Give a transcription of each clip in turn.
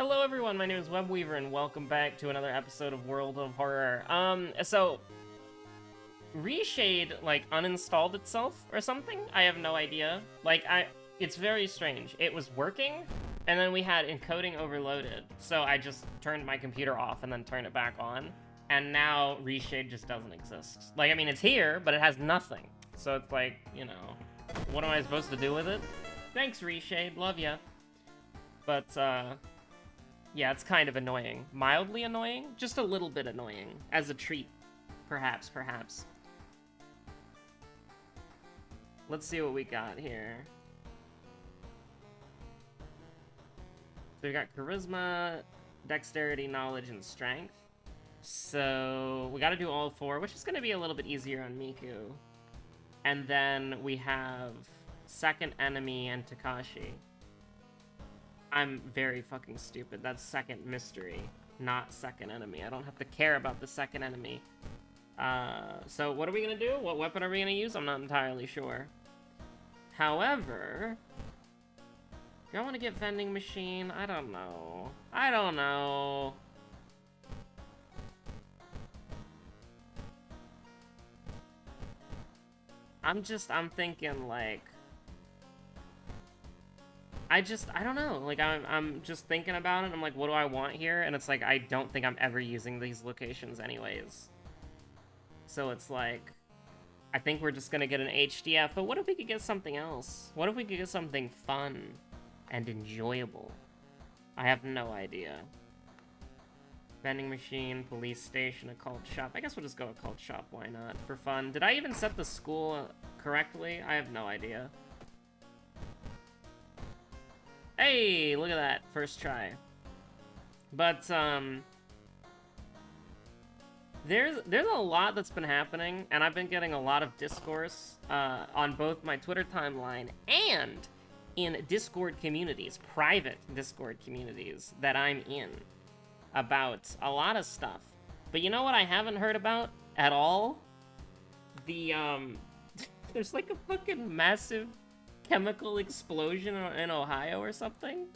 Hello everyone, my name is Webweaver and welcome back to another episode of World of Horror. So Reshade, like, uninstalled itself or something? I have no idea. It's very strange. It was working, and then we had encoding overloaded, so I just turned my computer off and then turned it back on, and now Reshade just doesn't exist. Like, I mean, it's here, but it has nothing. So it's like, you know, what am I supposed to do with it? Thanks, Reshade, love ya. But, yeah, it's kind of annoying. Mildly annoying? Just a little bit annoying. As a treat. Perhaps. Let's see what we got here. So we got Charisma, Dexterity, Knowledge, and Strength. So we gotta do all four, which is gonna be a little bit easier on Miku. And then we have Second Enemy and Takashi. I'm very fucking stupid. That's Second Mystery, not Second Enemy. I don't have to care about the Second Enemy. So what are we gonna do? What weapon are we gonna use? I'm not entirely sure. However, do I want to get Vending Machine? I don't know. I'm thinking, like, I don't know. Like, I'm just thinking about it. I'm like, what do I want here? And it's like, I don't think I'm ever using these locations anyways. So it's like, I think we're just gonna get an HDF, but what if we could get something else? What if we could get something fun and enjoyable? I have no idea. Vending machine, police station, occult shop. I guess we'll just go occult shop, why not? For fun. Did I even set the school correctly? I have no idea. Hey, look at that. First try. But, there's a lot that's been happening, and I've been getting a lot of discourse on both my Twitter timeline and in Discord communities, private Discord communities that I'm in, about a lot of stuff. But you know what I haven't heard about at all? The, there's like a fucking massive chemical explosion in Ohio or something?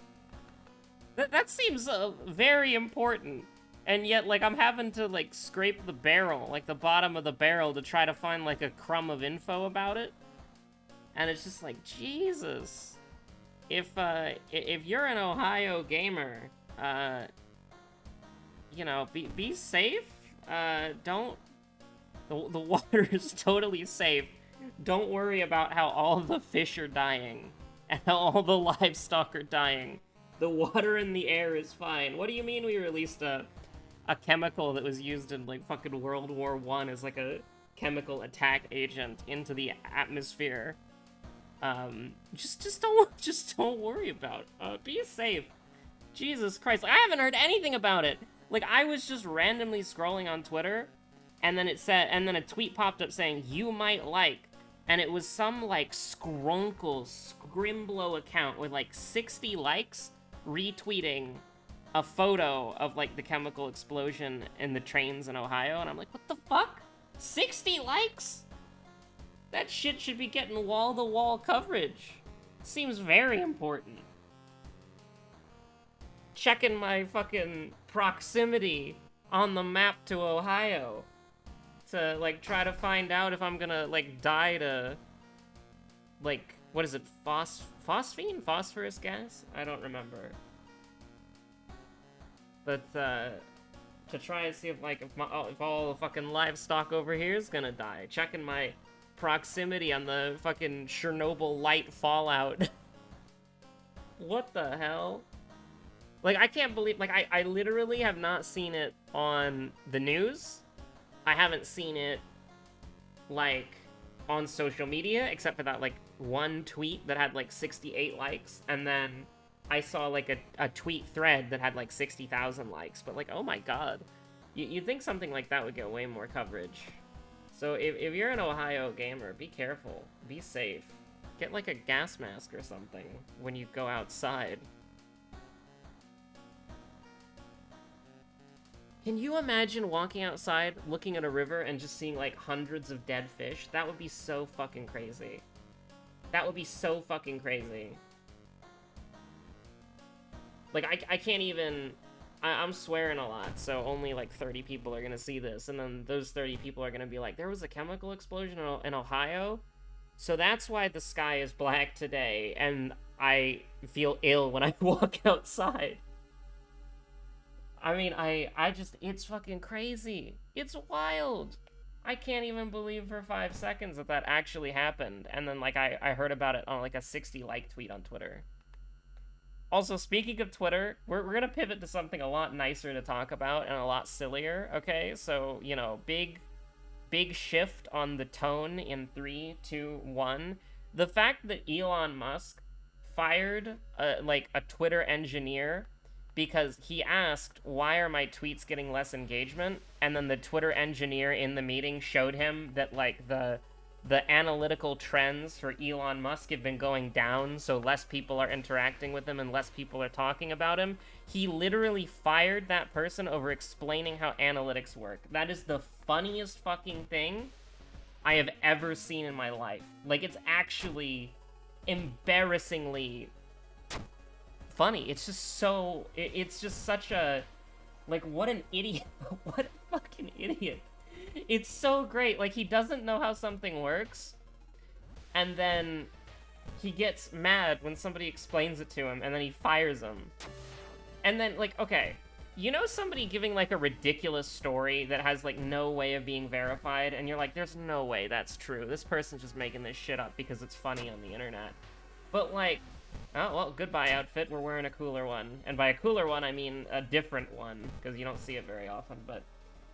That seems very important. And yet, like, I'm having to, like, scrape the barrel, like, the bottom of the barrel to try to find, like, a crumb of info about it. And it's just like, Jesus. If you're an Ohio gamer, you know, be safe. Don't... The water is totally safe. Don't worry about how all the fish are dying. And how all the livestock are dying. The water in the air is fine. What do you mean we released a chemical that was used in, like, fucking World War I as, like, a chemical attack agent into the atmosphere? Just don't worry about it. Be safe. Jesus Christ, I haven't heard anything about it! Like, I was just randomly scrolling on Twitter, and then a tweet popped up saying, you might like, and it was some, like, Scrimblow account with, like, 60 likes retweeting a photo of, like, the chemical explosion in the trains in Ohio, and I'm like, what the fuck? 60 likes? That shit should be getting wall-to-wall coverage. Seems very important. Checking my fucking proximity on the map to Ohio to, like, try to find out if I'm gonna, like, die to, like, what is it, phosphine? Phosphorus gas? I don't remember. But, to try and see if, like, if all the fucking livestock over here is gonna die. Checking my proximity on the fucking Chernobyl light fallout. What the hell? Like, I can't believe, like, I literally have not seen it on the news. I haven't seen it, like, on social media, except for that, like, one tweet that had, like, 68 likes, and then I saw, like, a tweet thread that had, like, 60,000 likes, but, like, oh my god. You'd think something like that would get way more coverage. So if you're an Ohio gamer, be careful. Be safe. Get, like, a gas mask or something when you go outside. Can you imagine walking outside, looking at a river, and just seeing, like, hundreds of dead fish? That would be so fucking crazy. That would be so fucking crazy. Like, I can't even... I'm swearing a lot, so only like 30 people are gonna see this, and then those 30 people are gonna be like, there was a chemical explosion in Ohio? So that's why the sky is black today, and I feel ill when I walk outside. I mean, I just, it's fucking crazy. It's wild. I can't even believe for 5 seconds that that actually happened. And then, like, I heard about it on, like, a 60-like tweet on Twitter. Also, speaking of Twitter, we're gonna pivot to something a lot nicer to talk about and a lot sillier, okay? So, you know, big shift on the tone in 3, 2, 1. The fact that Elon Musk fired, like, a Twitter engineer because he asked, why are my tweets getting less engagement? And then the Twitter engineer in the meeting showed him that, like, the analytical trends for Elon Musk have been going down, so less people are interacting with him and less people are talking about him. He literally fired that person over explaining how analytics work. That is the funniest fucking thing I have ever seen in my life. Like, it's actually embarrassingly funny. It's just so... It's just such a... Like, what an idiot. What a fucking idiot. It's so great. Like, he doesn't know how something works, and then he gets mad when somebody explains it to him, and then he fires them. And then, like, okay, you know somebody giving, like, a ridiculous story that has, like, no way of being verified, and you're like, there's no way that's true. This person's just making this shit up because it's funny on the internet. But, like, oh, well, goodbye, outfit. We're wearing a cooler one. And by a cooler one, I mean a different one, because you don't see it very often, but...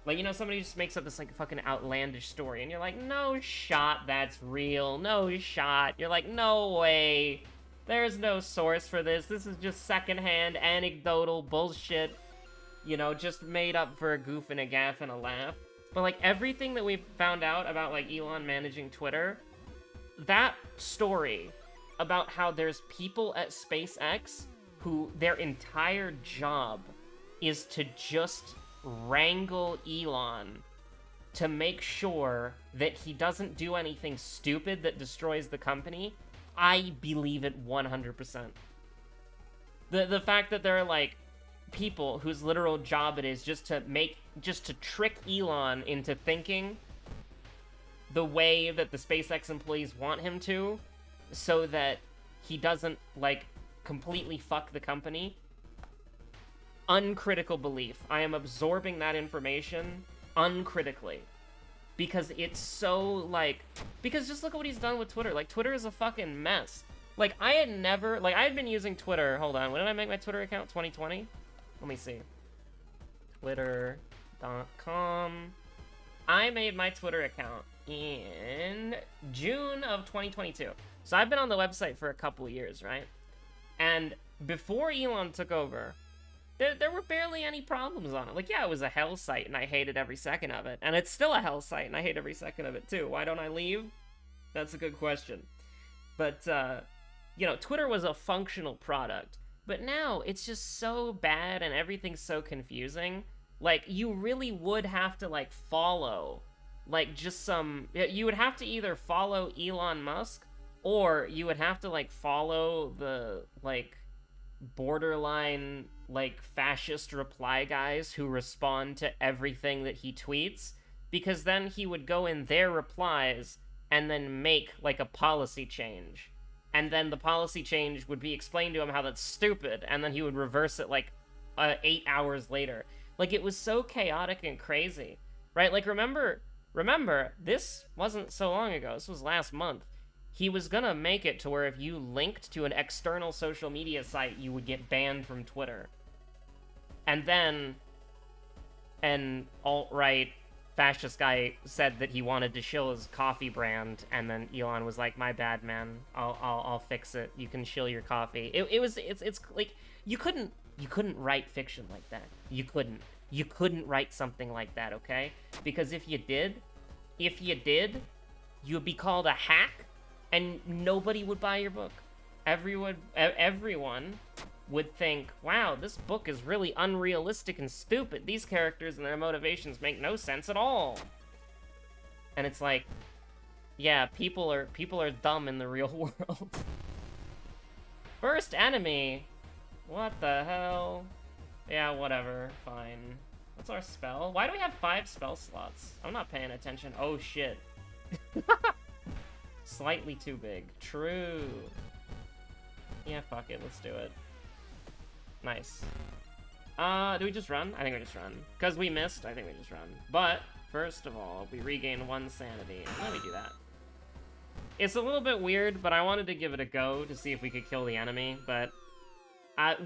Like, you know, somebody just makes up this, like, fucking outlandish story, and you're like, no shot that's real, no shot. You're like, no way. There's no source for this. This is just secondhand, anecdotal bullshit, you know, just made up for a goof and a gaff and a laugh. But, like, everything that we found out about, like, Elon managing Twitter, that story about how there's people at SpaceX who their entire job is to just wrangle Elon to make sure that he doesn't do anything stupid that destroys the company, I believe it 100%. The fact that there are, like, people whose literal job it is just to trick Elon into thinking the way that the SpaceX employees want him to, so that he doesn't, like, completely fuck the company. Uncritical belief. I am absorbing that information uncritically. Because it's so, like... Because just look at what he's done with Twitter. Like, Twitter is a fucking mess. Like, I had never... Like, I had been using Twitter... Hold on, when did I make my Twitter account? 2020? Let me see. Twitter.com. I made my Twitter account in June of 2022. So I've been on the website for a couple of years, right? And before Elon took over... There were barely any problems on it. Like, yeah, it was a hell site, and I hated every second of it. And it's still a hell site, and I hate every second of it, too. Why don't I leave? That's a good question. But, you know, Twitter was a functional product. But now, it's just so bad, and everything's so confusing. Like, you really would have to, like, follow, like, just some... You would have to either follow Elon Musk, or you would have to, like, follow the, like... borderline, like, fascist reply guys who respond to everything that he tweets, because then he would go in their replies and then make, like, a policy change. And then the policy change would be explained to him how that's stupid, and then he would reverse it, like, 8 hours later. Like, it was so chaotic and crazy, right? Like, remember, this wasn't so long ago. This was last month. He was gonna make it to where if you linked to an external social media site, you would get banned from Twitter. And then an alt-right fascist guy said that he wanted to shill his coffee brand, and then Elon was like, "My bad, man. I'll fix it. You can shill your coffee." It's like you couldn't write fiction like that. You couldn't write something like that, okay? Because if you did, you'd be called a hack. And nobody would buy your book. Everyone would think, wow, this book is really unrealistic and stupid. These characters and their motivations make no sense at all. And it's like, yeah, people are dumb in the real world. First enemy. What the hell? Yeah, whatever. Fine. What's our spell? Why do we have 5 spell slots? I'm not paying attention. Oh, shit. Slightly too big. True. Yeah, fuck it. Let's do it. Nice. Do we just run? I think we just run. Because we missed, I think we just run. But, first of all, we regain 1 sanity. Let me do that. It's a little bit weird, but I wanted to give it a go to see if we could kill the enemy, but...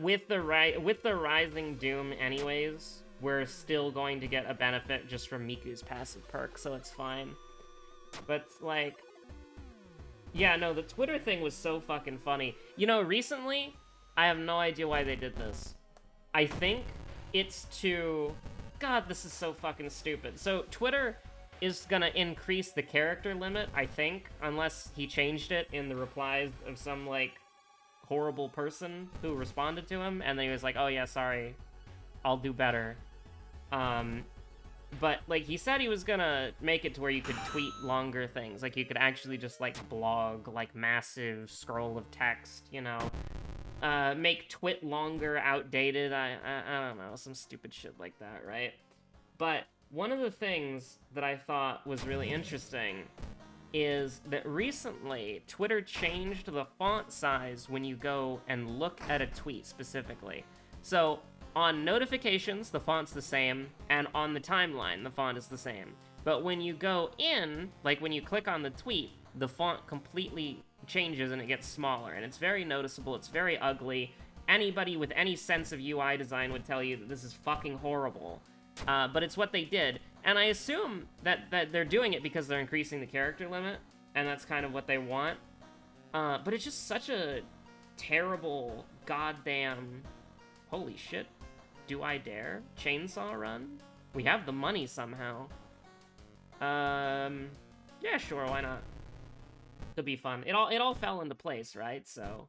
with the Rising Doom anyways, we're still going to get a benefit just from Miku's passive perk, so it's fine. But, like... Yeah, no, the Twitter thing was so fucking funny. You know, recently, I have no idea why they did this. I think it's to... God, this is so fucking stupid. So, Twitter is gonna increase the character limit, I think, unless he changed it in the replies of some, like, horrible person who responded to him, and then he was like, oh yeah, sorry, I'll do better. But, like, he said he was gonna make it to where you could tweet longer things. Like, you could actually just, like, blog, like, massive scroll of text, you know? Make twit longer, outdated, I don't know, some stupid shit like that, right? But one of the things that I thought was really interesting is that recently, Twitter changed the font size when you go and look at a tweet specifically. So, on notifications, the font's the same, and on the timeline, the font is the same. But when you go in, like when you click on the tweet, the font completely changes and it gets smaller, and it's very noticeable, it's very ugly. Anybody with any sense of UI design would tell you that this is fucking horrible. But it's what they did, and I assume that they're doing it because they're increasing the character limit, and that's kind of what they want. But it's just such a terrible goddamn... Holy shit. Do I dare? Chainsaw run? We have the money somehow. Yeah, sure, why not? Could be fun. It all fell into place, right? So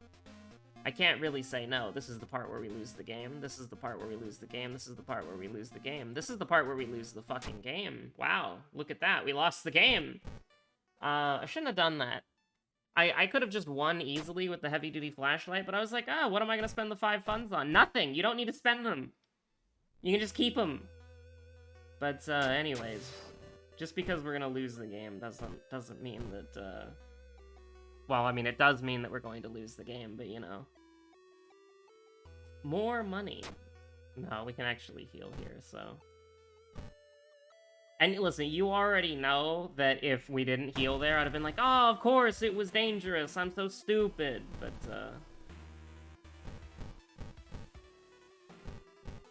I can't really say no. This is the part where we lose the game. This is the part where we lose the game. This is the part where we lose the game. This is the part where we lose the fucking game. Wow, look at that. We lost the game. I shouldn't have done that. I could have just won easily with the heavy-duty flashlight, but I was like, oh, what am I gonna spend the 5 funds on? Nothing! You don't need to spend them! You can just keep them! But, anyways, just because we're gonna lose the game doesn't mean that, well, I mean, it does mean that we're going to lose the game, but, you know. More money. No, we can actually heal here, so... And listen, you already know that if we didn't heal there, I'd have been like, oh, of course, it was dangerous, I'm so stupid, but,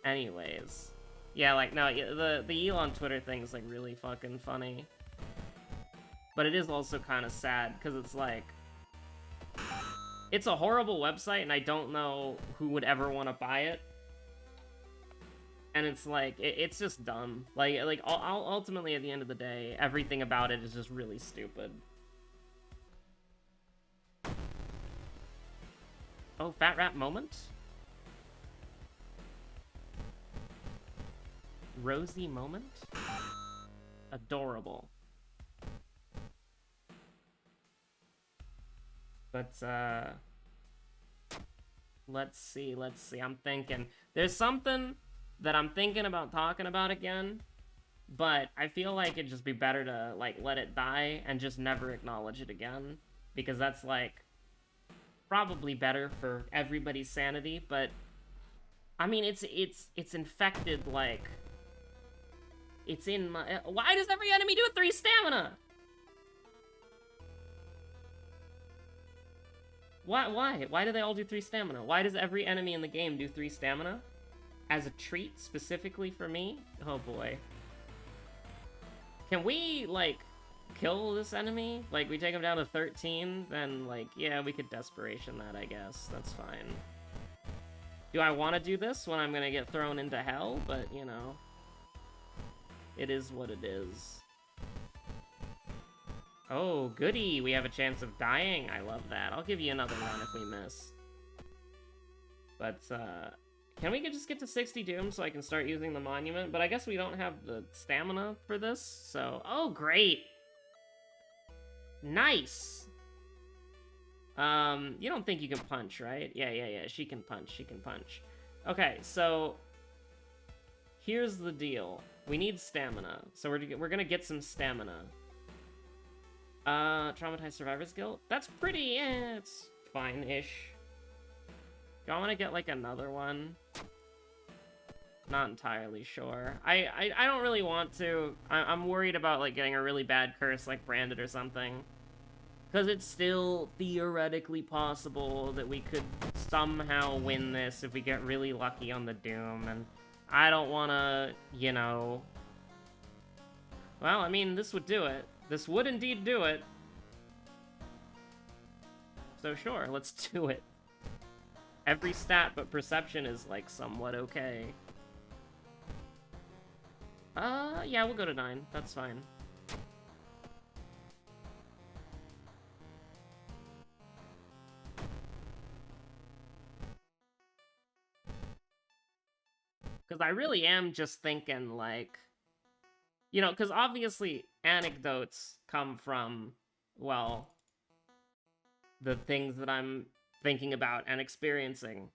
anyways. Yeah, like, no, the Elon Twitter thing's, like, really fucking funny. But it is also kind of sad, because it's like... It's a horrible website, and I don't know who would ever want to buy it. And it's like, it's just dumb. Like ultimately, at the end of the day, everything about it is just really stupid. Oh, fat rap moment? Rosy moment? Adorable. But, let's see. I'm thinking. There's something that I'm thinking about talking about again, but I feel like it'd just be better to, like, let it die and just never acknowledge it again, because that's, like, probably better for everybody's sanity, but, I mean, it's infected, like, it's in my... Why does every enemy do a 3 stamina? Why? Why do they all do 3 stamina? Why does every enemy in the game do 3 stamina? As a treat, specifically for me? Oh boy. Can we, like, kill this enemy? Like, we take him down to 13, then, like, yeah, we could desperation that, I guess. That's fine. Do I want to do this when I'm gonna get thrown into hell? But, you know. It is what it is. Oh, goody! We have a chance of dying. I love that. I'll give you another run if we miss. But, can we just get to 60 Doom so I can start using the monument? But I guess we don't have the stamina for this, so... Oh, great! Nice! You don't think you can punch, right? Yeah, she can punch, she can punch. Okay, so here's the deal. We need stamina, so we're gonna get some stamina. Traumatized Survivor's Guilt? That's pretty, it's fine-ish. Do I want to get, like, another one? Not entirely sure. I don't really want to. I'm worried about, like, getting a really bad curse, like Branded or something. Because it's still theoretically possible that we could somehow win this if we get really lucky on the Doom, and I don't want to, you know... Well, I mean, this would do it. This would indeed do it. So sure, let's do it. Every stat but perception is, like, somewhat okay. Yeah, we'll go to 9. That's fine. Because I really am just thinking, like... You know, because obviously anecdotes come from, well, the things that I'm thinking about and experiencing.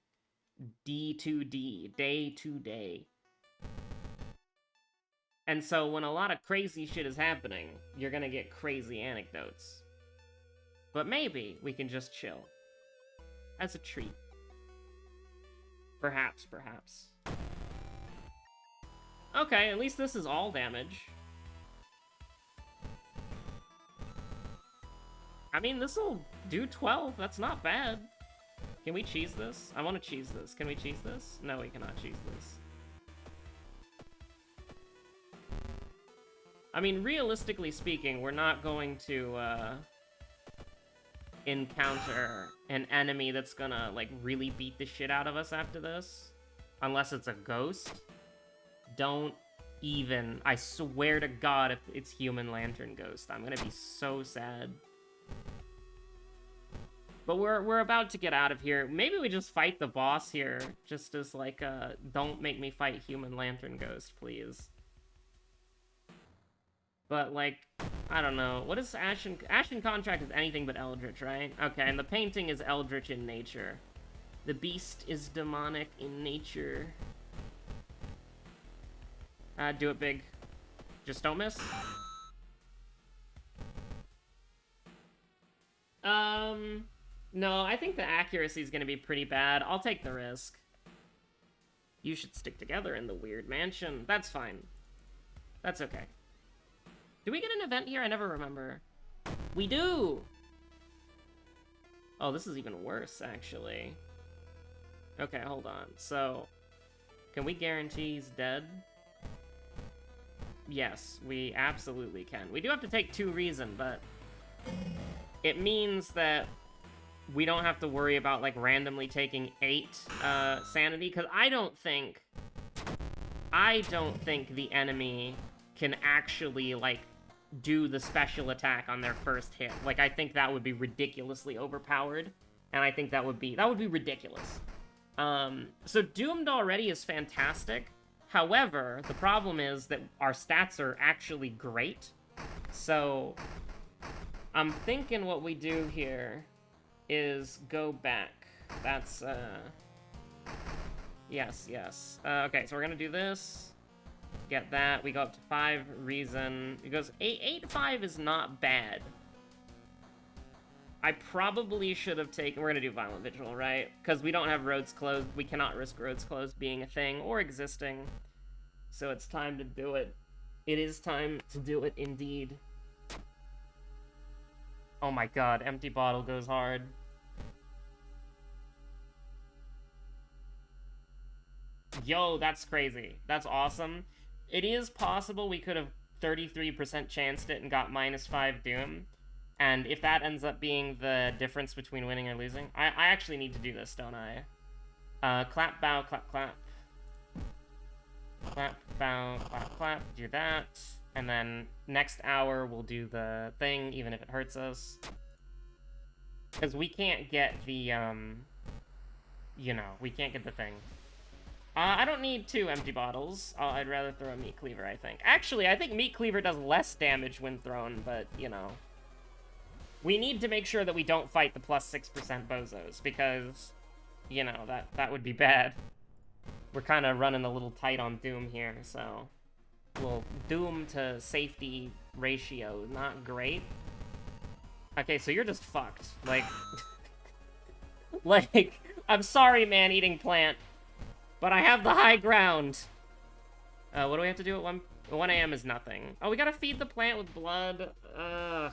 D to D, day to day. And so when a lot of crazy shit is happening, you're gonna get crazy anecdotes. But maybe we can just chill. As a treat. Perhaps, perhaps. Okay, at least this is all damage. I mean, this'll do 12. That's not bad. Can we cheese this? I want to cheese this. Can we cheese this? No, we cannot cheese this. I mean, realistically speaking, we're not going to, encounter an enemy that's gonna, like, really beat the shit out of us after this. Unless it's a ghost. Don't even... I swear to God, if it's Human Lantern Ghost, I'm gonna be so sad. But we're about to get out of here. Maybe we just fight the boss here, just as, like, don't make me fight Human Lantern Ghost, please. But, like, I don't know. What is Ashen... Ashen Contract is anything but Eldritch, right? Okay, and the painting is Eldritch in nature. The beast is demonic in nature. Do it big. Just don't miss. No, I think the accuracy is gonna be pretty bad. I'll take the risk. You should stick together in the weird mansion. That's fine. That's okay. Do we get an event here? I never remember. We do! Oh, this is even worse, actually. Okay, hold on. So, can we guarantee he's dead? Yes, we absolutely can. We do have to take 2 reason, but it means that we don't have to worry about, like, randomly taking 8 sanity, because I don't think the enemy can actually, like, do the special attack on their first hit. Like, I think that would be ridiculously overpowered, and I think that would be ridiculous. So Doomed already is fantastic. However, the problem is that our stats are actually great. So I'm thinking what we do here is go back. That's, yes. Okay, so we're gonna do this. Get that. We go up to 5 reason. It goes 8-5 is not bad. I probably should have taken... We're gonna do Violent Vigil, right? Because we don't have roads closed. We cannot risk roads closed being a thing or existing. So it's time to do it. It is time to do it, indeed. Oh my god, Empty Bottle goes hard. Yo, that's crazy. That's awesome. It is possible we could have 33% chanced it and got -5 Doom. And if that ends up being the difference between winning or losing... I actually need to do this, don't I? Clap, bow, clap, clap. Clap, bow, clap, clap. Do that. And then next hour we'll do the thing, even if it hurts us. Because we can't get the, you know, we can't get the thing. I don't need 2 empty bottles. I'd rather throw a Meat Cleaver, I think. Actually, I think Meat Cleaver does less damage when thrown, but, you know. We need to make sure that we don't fight the plus 6% bozos, because, you know, that would be bad. We're kind of running a little tight on Doom here, so... Well, Doom to safety ratio, not great. Okay, so you're just fucked. Like... like, I'm sorry, man-eating plant, but I have the high ground. What do we have to do at 1 a.m. is nothing. Oh, we gotta feed the plant with blood. I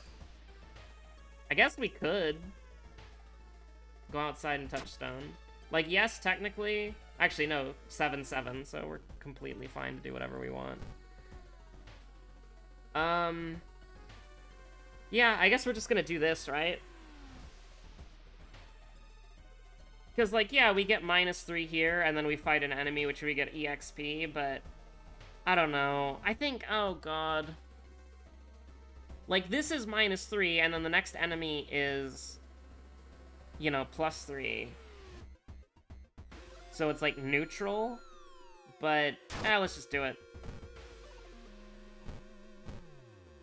guess we could go outside and touch stone. Like, yes, technically... Actually, no, 7-7, so we're completely fine to do whatever we want. Yeah, I guess we're just gonna do this, right? Because, like, yeah, we get -3 here, and then we fight an enemy, which we get EXP, but... I don't know. I think... Oh, God... Like, this is -3, and then the next enemy is, you know, +3. So it's, like, neutral. But, let's just do it.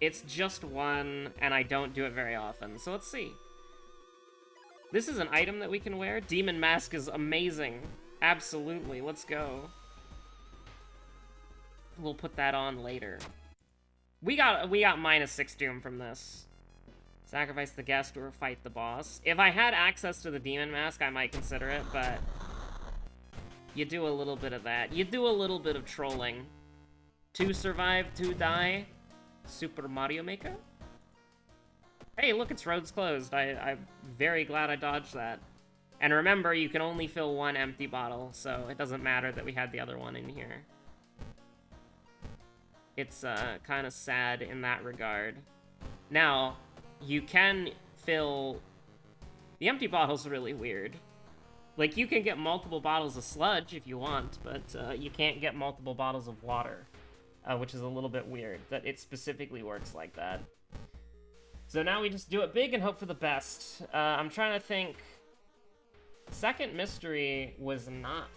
It's just 1, and I don't do it very often, so let's see. This is an item that we can wear. Demon Mask is amazing. Absolutely, let's go. We'll put that on later. We got -6 Doom from this. Sacrifice the guest or fight the boss. If I had access to the Demon Mask, I might consider it, but... You do a little bit of that. You do a little bit of trolling. 2 survive, 2 die. Super Mario Maker? Hey, look, it's roads closed. I'm very glad I dodged that. And remember, you can only fill 1 empty bottle, so it doesn't matter that we had the other one in here. It's kind of sad in that regard. Now, you can fill... The empty bottle's really weird. Like, you can get multiple bottles of sludge if you want, but you can't get multiple bottles of water, which is a little bit weird, that it specifically works like that. So now we just do it big and hope for the best. I'm trying to think... Second mystery was not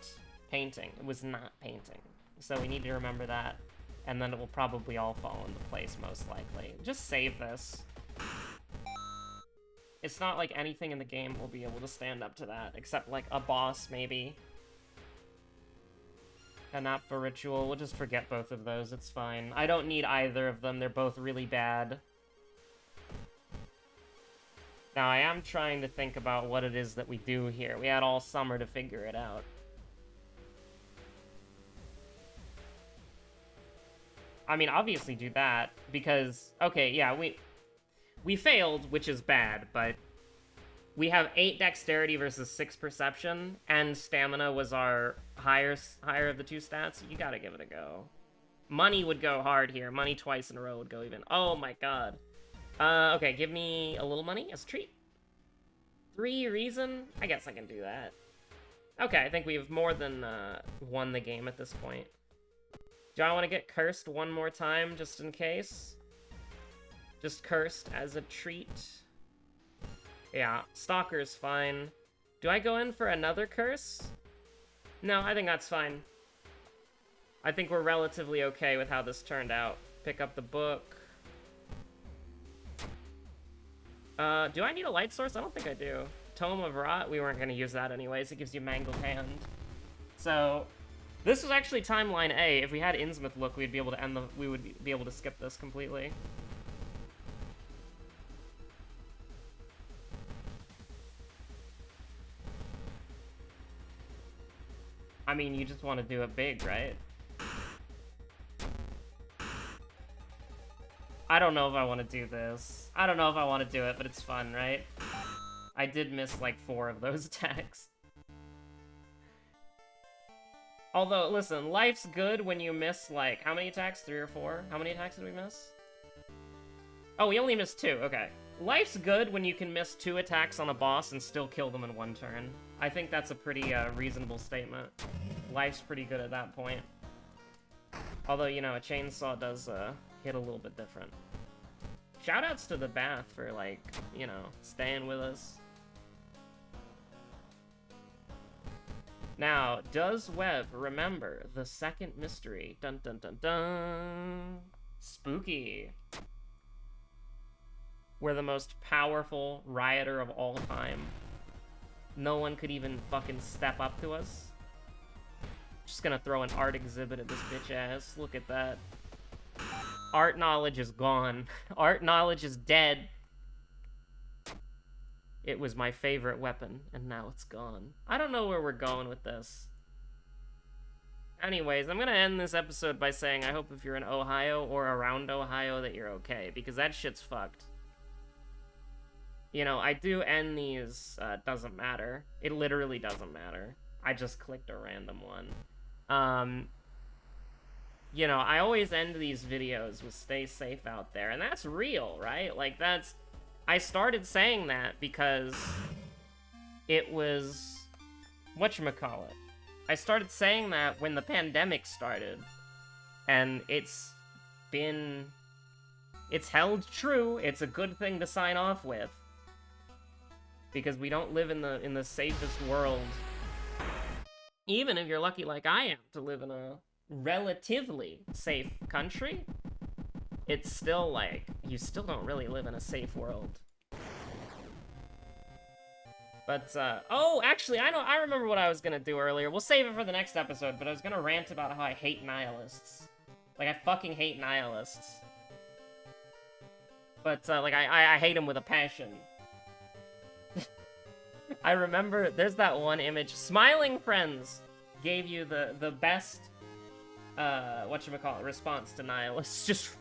painting. It was not painting. So we need to remember that. And then it will probably all fall into place, most likely. Just save this. It's not like anything in the game will be able to stand up to that, except like a boss, maybe. And not for ritual. We'll just forget both of those, it's fine. I don't need either of them, they're both really bad. Now, I am trying to think about what it is that we do here. We had all summer to figure it out. I mean, obviously do that, because... Okay, yeah, we failed, which is bad, but... We have 8 dexterity versus 6 perception, and stamina was our higher of the 2 stats. You gotta give it a go. Money would go hard here. Money twice in a row would go even. Oh my god. Okay, give me a little money as a treat. 3 reason? I guess I can do that. Okay, I think we've more than won the game at this point. Do I want to get cursed one more time, just in case? Just cursed as a treat. Yeah, Stalker's fine. Do I go in for another curse? No, I think that's fine. I think we're relatively okay with how this turned out. Pick up the book. Do I need a light source? I don't think I do. Tome of Rot? We weren't going to use that anyways. It gives you Mangled Hand. So, this was actually timeline A. If we had Innsmouth look, we'd be able to end the... We would be able to skip this completely. I mean, you just want to do it big, right? I don't know if I want to do this. I don't know if I want to do it, but it's fun, right? I did miss, like, 4 of those attacks. Although, listen, life's good when you miss, like, how many attacks? 3 or 4? How many attacks did we miss? Oh, we only missed 2, okay. Life's good when you can miss 2 attacks on a boss and still kill them in 1 turn. I think that's a pretty reasonable statement. Life's pretty good at that point. Although, you know, a chainsaw does hit a little bit different. Shoutouts to the Bath for, like, you know, staying with us. Now, does Webb remember the second mystery? Dun dun dun dun. Spooky. We're the most powerful rioter of all time. No one could even fucking step up to us. Just gonna throw an art exhibit at this bitch ass. Look at that. Art knowledge is gone. Art knowledge is dead. It was my favorite weapon, and now it's gone. I don't know where we're going with this. Anyways, I'm gonna end this episode by saying I hope if you're in Ohio or around Ohio that you're okay, because that shit's fucked. You know, I do end these, doesn't matter. It literally doesn't matter. I just clicked a random one. You know, I always end these videos with stay safe out there, and that's real, right? Like, that's... I started saying that because it was... whatchamacallit. I started saying that when the pandemic started, and it's been... it's held true. It's a good thing to sign off with. Because we don't live in the safest world. Even if you're lucky like I am to live in a relatively safe country, it's still like, you still don't really live in a safe world. But, oh, actually, I remember what I was gonna do earlier. We'll save it for the next episode, but I was gonna rant about how I hate nihilists. Like, I fucking hate nihilists. But, like, I hate them with a passion. I remember, there's that one image. Smiling Friends gave you the best, whatchamacallit, response to nihilists. Just